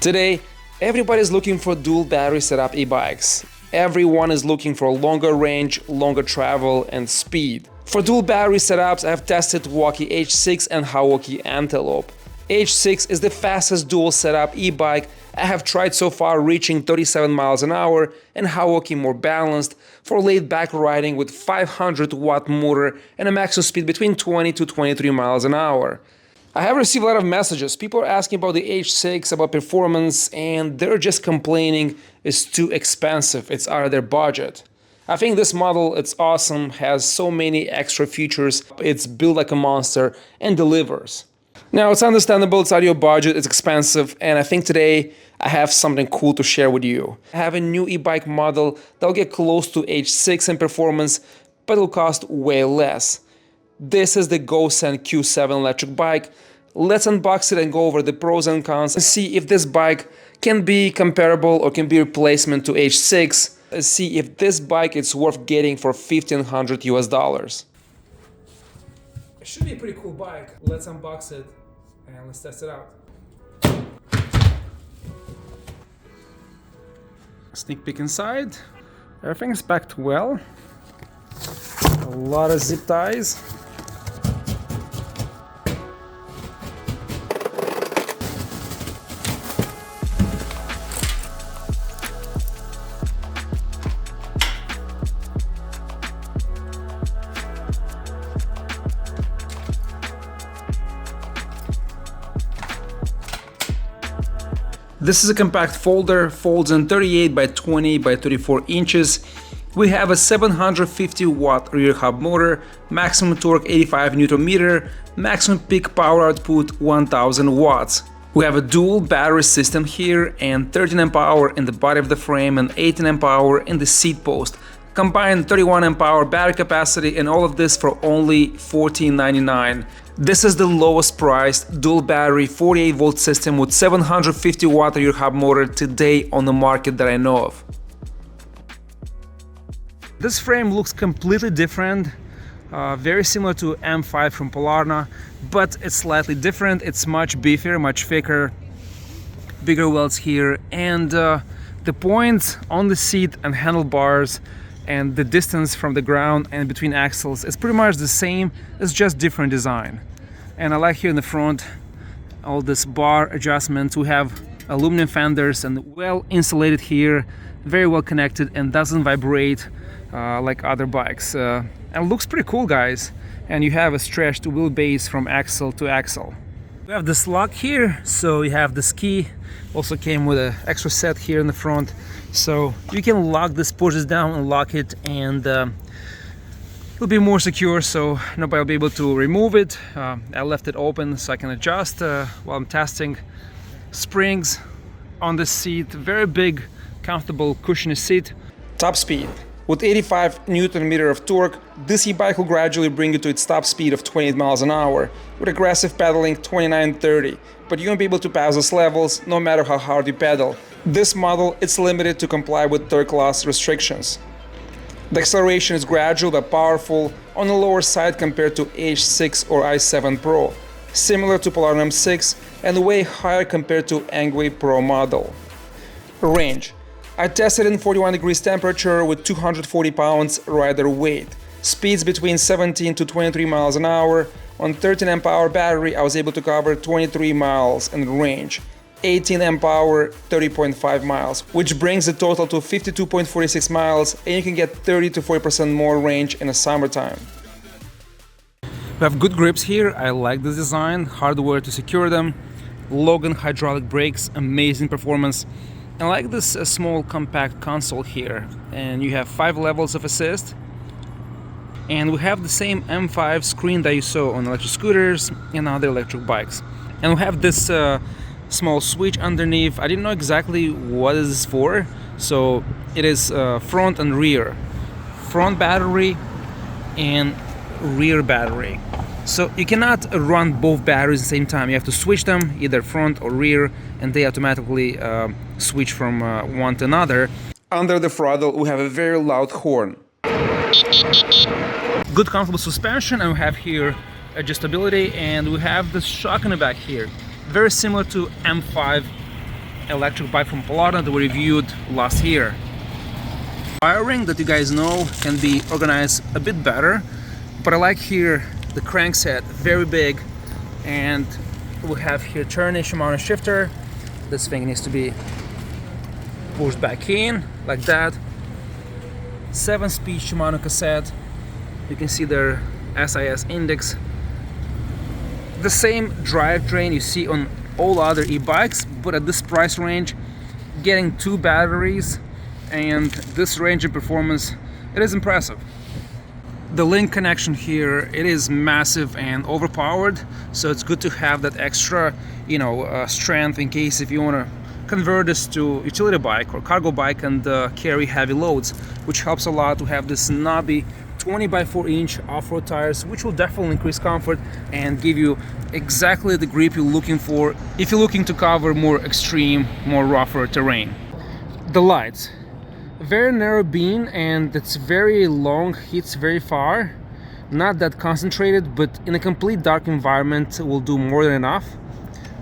Today, everybody's looking for dual battery setup e-bikes. Everyone is looking for longer range, longer travel and speed. For dual battery setups, I've tested Waki H6 and Haoki Antelope. H6 is the fastest dual setup e-bike I have tried so far, reaching 37 miles an hour, and Haoki more balanced for laid-back riding with 500-watt motor and a maximum speed between 20 to 23 miles an hour. I have received a lot of messages. People are asking about the H6, about performance, and they're just complaining it's too expensive, it's out of their budget. I think this model, it's awesome, has so many extra features, it's built like a monster and delivers. Now, it's understandable, it's out of your budget, it's expensive, and I think today I have something cool to share with you. I have a new e-bike model that'll get close to H6 in performance, but it'll cost way less. This is the Gosen Q7 electric bike. Let's unbox it and go over the pros and cons and see if this bike can be comparable or can be a replacement to H6. Let's see if this bike is worth getting for $1,500 US. It should be a pretty cool bike. Let's unbox it and let's test it out. Sneak peek inside. Everything is packed well. A lot of zip ties. This is a compact folder, folds in 38 by 20 by 34 inches. We have a 750 watt rear hub motor, maximum torque 85 Newton meter, maximum peak power output 1000 watts. We have a dual battery system here and 13 amp hour in the body of the frame and 18 amp hour in the seat post. Combined 31 amp hour battery capacity, and all of this for only $14.99. This is the lowest priced dual battery 48 volt system with 750 watt rear hub motor today on the market that I know of. This frame looks completely different, very similar to M5 from Polarna, but it's slightly different. It's much beefier, much thicker, bigger welds here, and the points on the seat and handlebars and the distance from the ground and between axles is pretty much the same, it's just different design. And I like here in the front all this bar adjustments. We have aluminum fenders and well insulated here, very well connected and doesn't vibrate like other bikes. And it looks pretty cool, guys. And you have a stretched wheelbase from axle to axle. We have this lock here, so you have this key. Also came with an extra set here in the front, so you can lock this, push this down and lock it, and it'll be more secure, so nobody will be able to remove it. I left it open so I can adjust while I'm testing. Springs on the seat, very big, comfortable, cushiony seat. Top speed. With 85 Newton meter of torque, this e-bike will gradually bring you to its top speed of 28 miles an hour, with aggressive pedaling 29-30, but you won't be able to pass those levels no matter how hard you pedal. This model is limited to comply with third class restrictions. The acceleration is gradual but powerful, on the lower side compared to H6 or i7 Pro, similar to Polarna M6 and way higher compared to Engwe Pro model. Range. I tested in 41 degrees temperature with 240 pounds rider weight. Speeds between 17 to 23 miles an hour. On 13 amp hour battery I was able to cover 23 miles in range. 18 amp hour, 30.5 miles, which brings the total to 52.46 miles, and you can get 30 to 40% more range in the summertime. We have good grips here, I like this design, hardware to secure them, Logan hydraulic brakes, amazing performance. I like this small compact console here, and you have 5 levels of assist, and we have the same M5 screen that you saw on electric scooters and other electric bikes. And we have this small switch underneath. I didn't know exactly what is this for, so it is front and rear, front battery and rear battery. So you cannot run both batteries at the same time. You have to switch them, either front or rear, and they automatically switch from one to another. Under the throttle we have a very loud horn. Good comfortable suspension, and we have here adjustability, and we have the shock in the back here. Very similar to M5 electric bike from Polarna that we reviewed last year. Wiring that you guys know can be organized a bit better, but I like here the crankset, very big, and we have here turning Shimano shifter. This thing needs to be pushed back in like that. 7-speed Shimano cassette. You can see their SIS index. The same drivetrain you see on all other e-bikes, but at this price range, getting 2 batteries and this range of performance, it is impressive. The link connection here, it is massive and overpowered, so it's good to have that extra, strength in case if you want to convert this to utility bike or cargo bike and carry heavy loads, which helps a lot to have this knobby 20x4-inch off-road tires, which will definitely increase comfort and give you exactly the grip you're looking for if you're looking to cover more extreme, more rougher terrain. The lights. Very narrow beam and it's very long, hits very far. Not that concentrated, but in a complete dark environment will do more than enough.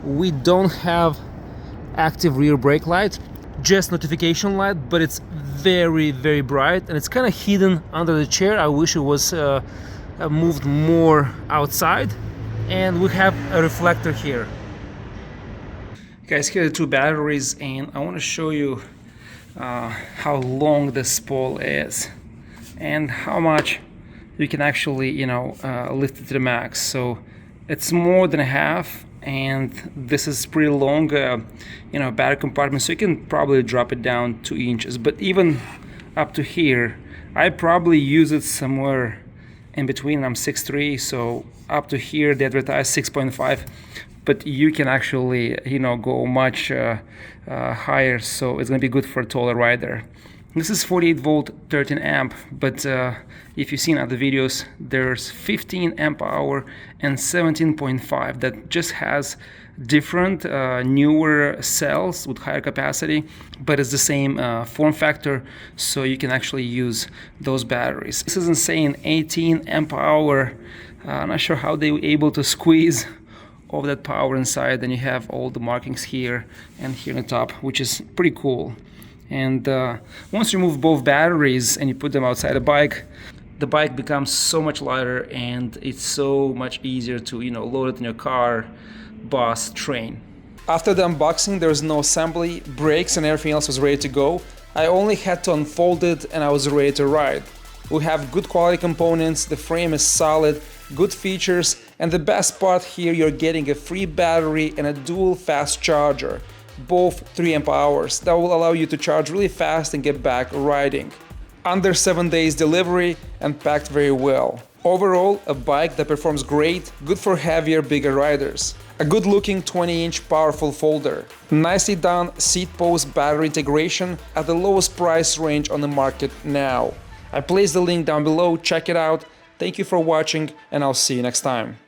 We don't have active rear brake light, just notification light, but it's very, very bright and it's kind of hidden under the chair. I wish it was moved more outside. And we have a reflector here. Guys, here are the 2 batteries, and I want to show you how long this pole is and how much you can actually lift it to the max. So it's more than a half, and this is pretty long battery compartment, so you can probably drop it down 2 inches, but even up to here I probably use it somewhere in between. I'm 6'3", so up to here they advertise 6.5, but you can actually go much higher, so it's gonna be good for a taller rider. This is 48 volt 13 amp, but if you've seen other videos, there's 15 amp hour and 17.5 that just has different newer cells with higher capacity, but it's the same form factor, so you can actually use those batteries. This is insane, 18 amp hour. I'm not sure how they were able to squeeze all that power inside, and you have all the markings here and here on the top, which is pretty cool. And once you remove both batteries and you put them outside the bike becomes so much lighter, and it's so much easier to load it in your car, bus, train. After the unboxing, there was no assembly, brakes and everything else was ready to go. I only had to unfold it and I was ready to ride. We have good quality components, the frame is solid, good features, and the best part here, you're getting a free battery and a dual fast charger, both 3 amp hours. That will allow you to charge really fast and get back riding. Under 7 days delivery and packed very well. Overall, a bike that performs great, good for heavier, bigger riders. A good looking 20-inch powerful folder. Nicely done seat post battery integration at the lowest price range on the market now. I placed the link down below, check it out. Thank you for watching, and I'll see you next time.